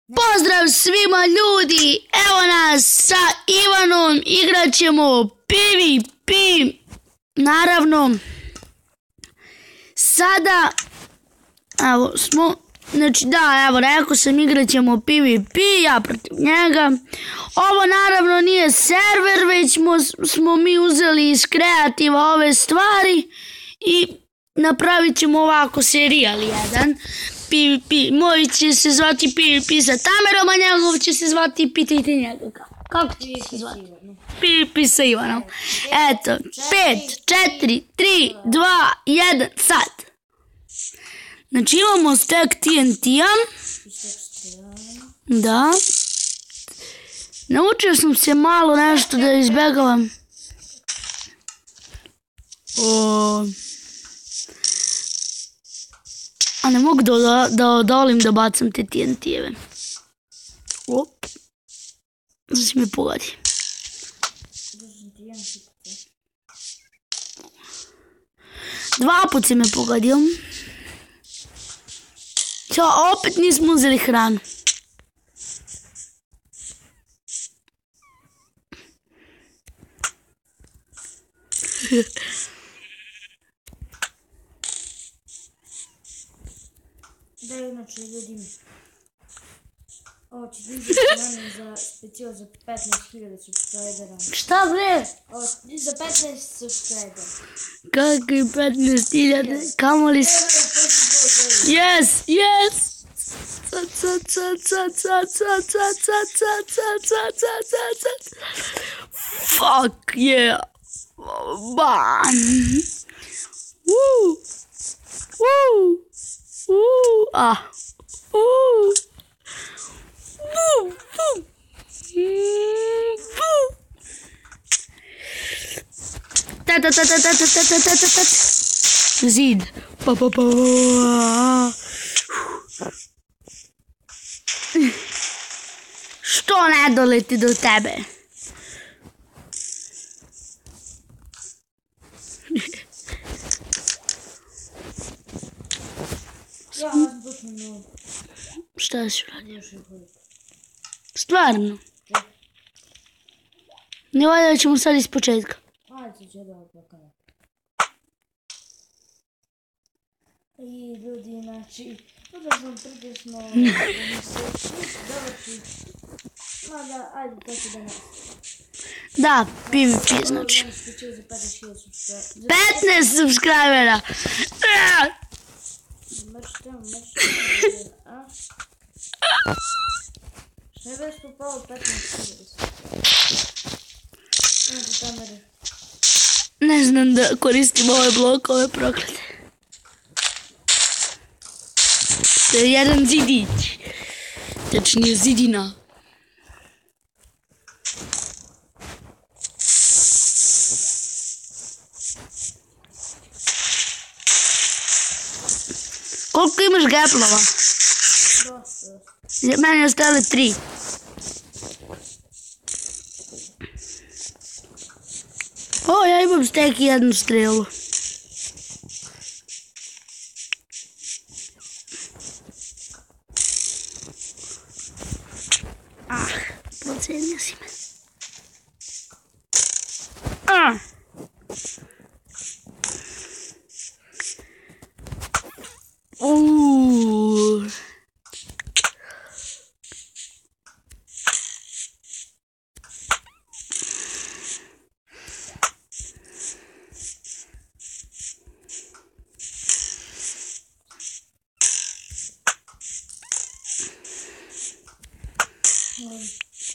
Pozdrav svima ljudi, evo nas sa Ivanom, igrat ćemo PvP, naravno, sada, evo smo, znači da, evo rekao sam igrat ćemo PvP, ja protiv njega, ovo naravno nije server, već smo mi uzeli iz kreativa ove stvari i napravit ćemo ovako serijal jedan. PvP, moj će se zvati PvP sa Tamerom, a njegov će se zvati pitajte njega kako će se zvati. PvP sa Ivanom. Eto, 5, 4, 3, 2, 1, sad. Znači imamo stack TNT-a. Da. Naučio sam se malo nešto da izbjegavam. A ne mogu da odolim da bacam te TNT-eve. Op. Znači mi pogodi. Dva put si me pogodio. Ćao, opet nismo uzeli hranu. Da, inače vidim. Ovo će dići mene za specijal za 15.000 subscribera. Šta bre? Ovo će dići za 15 subscribera. Kakvi 15.000? Kamoli s... Yes, yes! Fuck yeah! Bam! Woo! Woo! Ah! Zid. Što ne doleti do tebe? Ja vam buknem ovo. Šta si uradio? Stvarno? Ne valja da ćemo sad iz početka. Ajde će da opakam. I ljudi, znači, onda sam pritisnuo da mi se dovrši. Mada, ajde, to će da nas. Da, PvP znači. 15 subscribera! Mršte, a? Što je već upalo 15.000? Ne znam da koristim ove blokove proklete. To je jedan zidić. Tačnije zidina. Koliko imaš gaplova? Dosta. Meni ostale 3. O, ja imam stek i jednu strelu. Ah, procenio si me. Ah.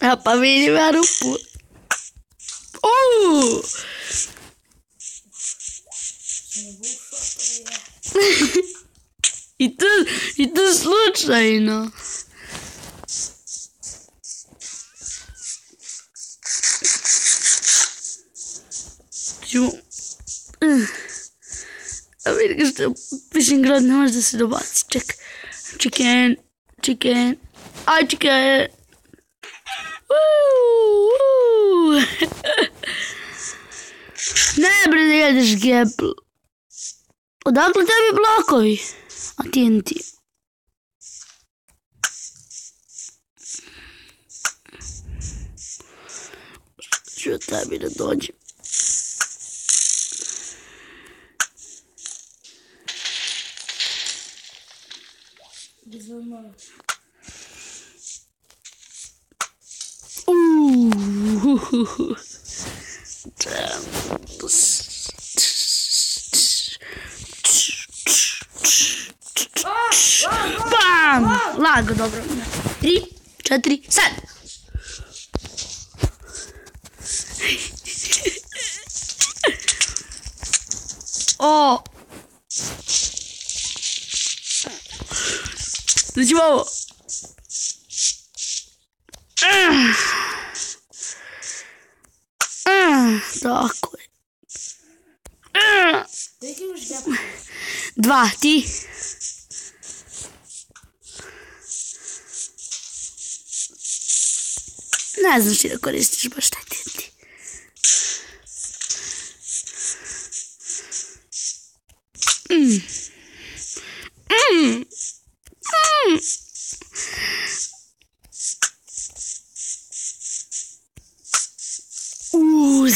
A pa vidim ja rupu. I to slučajno. A vidi ga što Fishing Rod ne može da se dobaci. Ček. Chicken. Aj, chicken. Ne bre da jedeš gepl. Odakle tebi blokovi? A TNT. ću tebi da dođem. Bam! Lago, dobro. 3, 4, sad! O! Znači ovo. Tako je. 2, ti. Ne znam ti da koristiš baš taj TNT.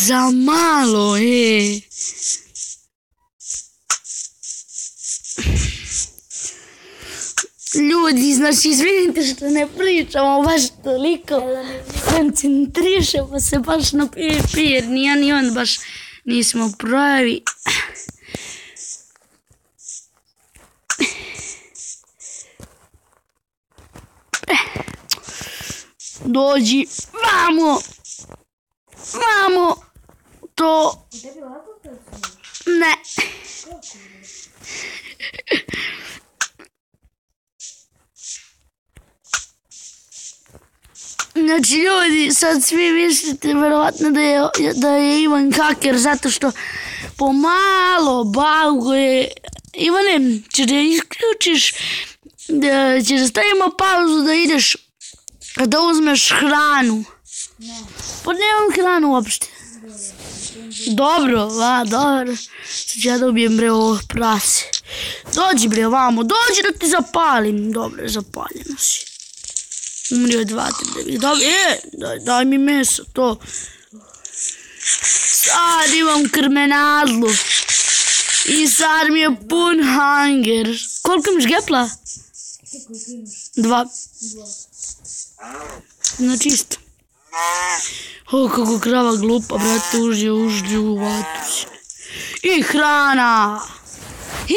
Za malo, Ljudi, znači, izvinite što ne pričamo baš toliko. Koncentrišemo se baš na PvP, jer ni ja ni on baš nismo pravi. Dođi, vamo! Vamo! To... Ne. Znači ljudi, sad svi mislite verovatno da je Ivan haker zato što pomalo baguje. Ivane, će da isključiš, će da stavimo pauzu da ideš da uzmeš hranu. Ne. Pa nemam hranu uopšte. Dobro, dobro. Sad ću ja da ubijem bre ovo prase. Dođi bre vamo, dođi da ti zapalim. Dobro, zapaljeno si. Umri od vatre da bih dobio. Daj mi meso, to. Sad imam krmenadlu. I sad mi je pun hunger. Koliko imaš gepla? 2. Znači isto. O, kako krava glupa, brate, uđi u vatru. I hrana.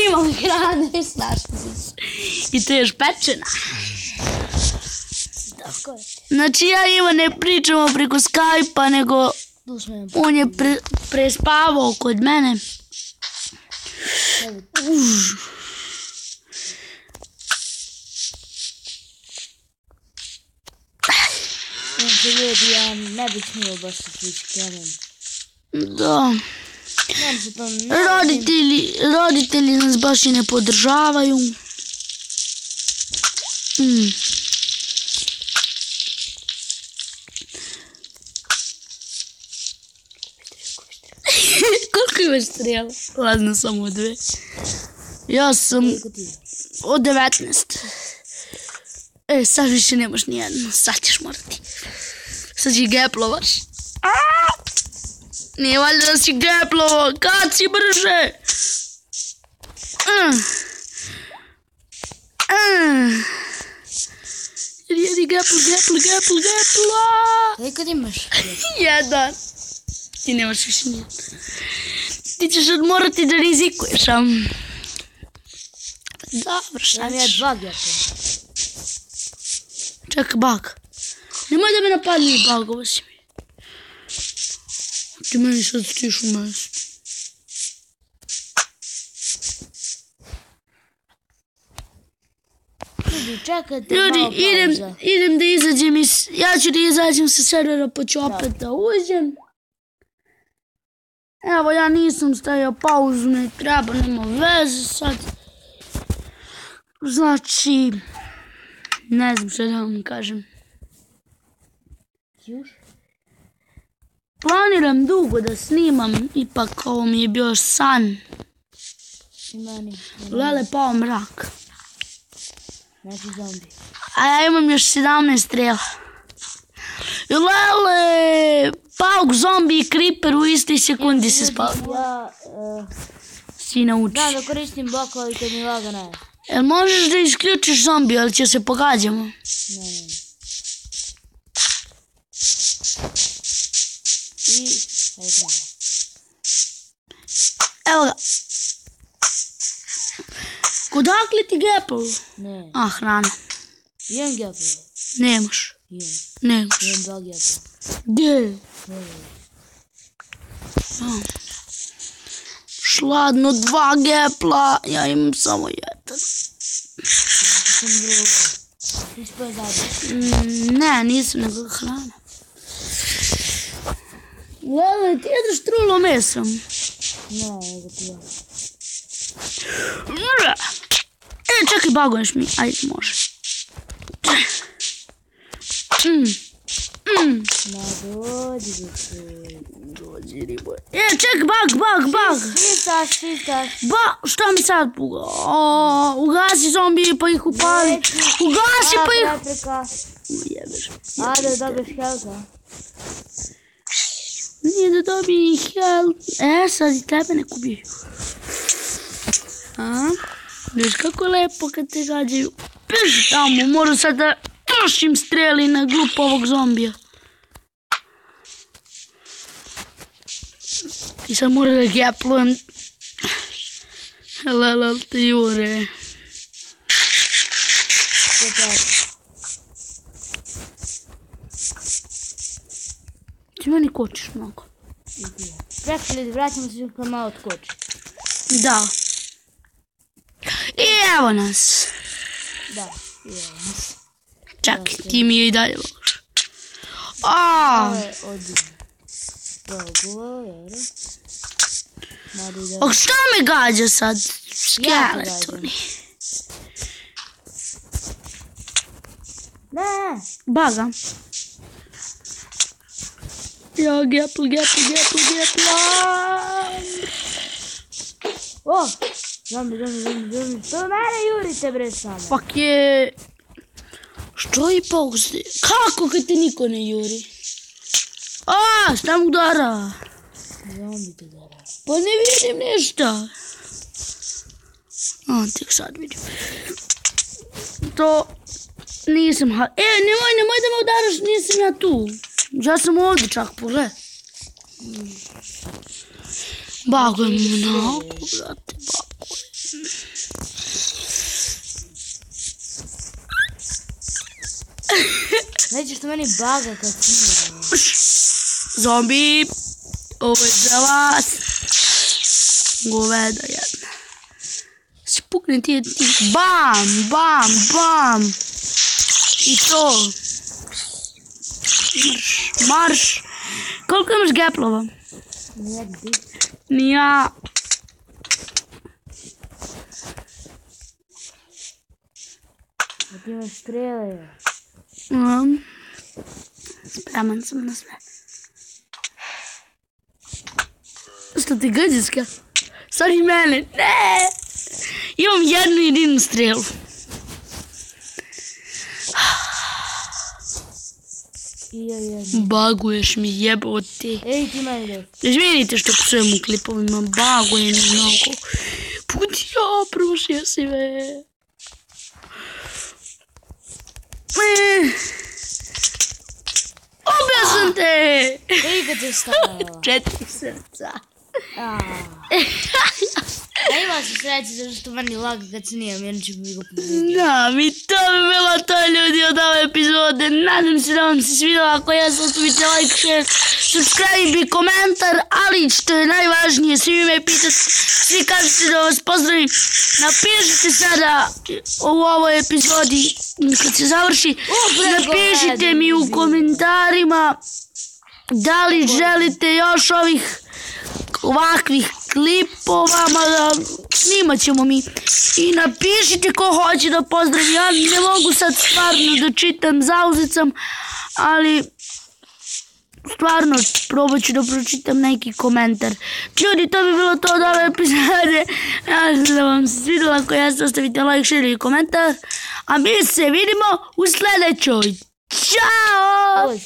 Imam hrane, snašla sam se. I to je još pečena. Znači ja i Ivan ne pričamo preko Skype-a, nego on je prespavao kod mene. Ljudi, ja ne bih smio baš sa Twitch-kerem. Da. Roditelji nas baš i ne podržavaju. Koliko imaš strela? Ladno, samo 2. Ja sam od 19. Sad više nemaš nijedno. Sad ćeš morati. Sad će geplovaš. Nije valjda da si geplovao. Kad si brže? Jedi gepla. Koliko imaš? 1. Ti nemaš više nijedno. Ti ćeš morati da rizikuješ. Dobro, šta ćeš? Ja 2 gepla. Čekaj, bug. Nemoj da me napadni, bugovo si mi. Ti meni sad stiš u mesto. Ljudi, idem da izađem iz... Ja ću da izađem sa servera pa ću opet da uđem. Evo, ja nisam stavio pauzu, ne treba, nema veze sad. Znači... Ne znam što da vam kažem. Još? Planiram dugo da snimam, ipak ovo mi je bio san. I meni. Lele, pao mrak. Znači zombi. A ja imam još 17 strela. Lele, pauk, zombi i creeper u istoj sekundi se spavaju. Ja Si naučiš. znam da koristim blokove i kad mi lagano je. Jel možeš da isključiš zombi, ali će se pogađamo? Ne. I... ajde krenu. Evo ga. Odakle ti Gapple? Ne. A, hrana. Imam Gapple. Nemaš. Nemaš. Imam 2 Gapple. Gdje? Šladno 2 Gapla. Ja imam samo jedan. Sam drugo. Ti spoj zadnji. Ne, nisam nego hrana. Gledaj, ti jedeš trulo mesom. Ne, nego ti ja. Čekaj, baguješ mi. Ajde, može. Ma dođi do se. Dođi ribo. Čekaj, bag. Čistaš. Šta mi sad puga? Ugasi zombi pa ih upali. Ugasi pa ih... Prepreka. Jebeš. Ajde, dobiješ helka. Nije da dobije help. Sad i tebe ne kubiju. Viš kako je lepo kad te gađaju. Beži tamo, moram sad da trošim streli na glupovog zombija. I sad moram da gaplujem. Lelel te jure. Ti meni kočiš mnogo. Čekaj ljudi, vraćamo se kad malo odkoči. Da. I evo nas. Da, evo nas. Čekaj, ti mi je i dalje voliš. Ovo je od Bogova, jer... Šta me gađa sad? Skeletoni. Ne! Baga. Ja, Gapple. O! Zombi. To mene jurite bre samo. Fuck je... Što je pauze? Kako kad te niko ne juri? Šta mu udara? Zombi te dara. Pa ne vidim ništa. Tek sad vidim. To... Nisam... nemoj da me udaraš, nisam ja tu. Ja sam ovdje čak, pogledaj. Bagujem mnogo, brate, bagujem. Nećeš to meni baga kad snimam. Zombi, ovo je za vas. Goveda jedna. Si pukne ti. Bam. I to. Marš. Koliko imaš gaplova? Nijedno ti. Nija. A ti imaš strele. Spreman sam na sve. Što ti gađiska? Sorry mene. Ne. Imam jednu jedinu strelu. I ja jednu. Baguješ mi jebote. Ej, ti meni da. Izvinite što psujem u klipovima, bagujem mnogo. Put ja, prošio si me. Ubio sam te! Koliko ti je stavila? 4 srca. A ima se sreći zato što meni laga kad snimam, jer ću mi ga pobuditi. Da, mi to bi bilo to ljudi od ove epizode. Nadam se da vam se svidjela. Ako jesmo, ostavite like, share, subscribe i komentar. Ali što je najvažnije, svi me pitate, svi kažete da vas pozdravim. Napišite sada u ovoj epizodi kad se završi. Napišite mi u komentarima da li želite još ovih ovakvih klipova, snimat ćemo mi. I napišite ko hoće da pozdravi. Ja ne mogu sad stvarno da čitam, zauzet sam, ali stvarno probat ću da pročitam neki komentar. Ljudi, to bi bilo to od ove epizode. Ja sam da vam se svidjela, ako jeste, ostavite like, share i komentar. A mi se vidimo u sljedećoj. Ćao!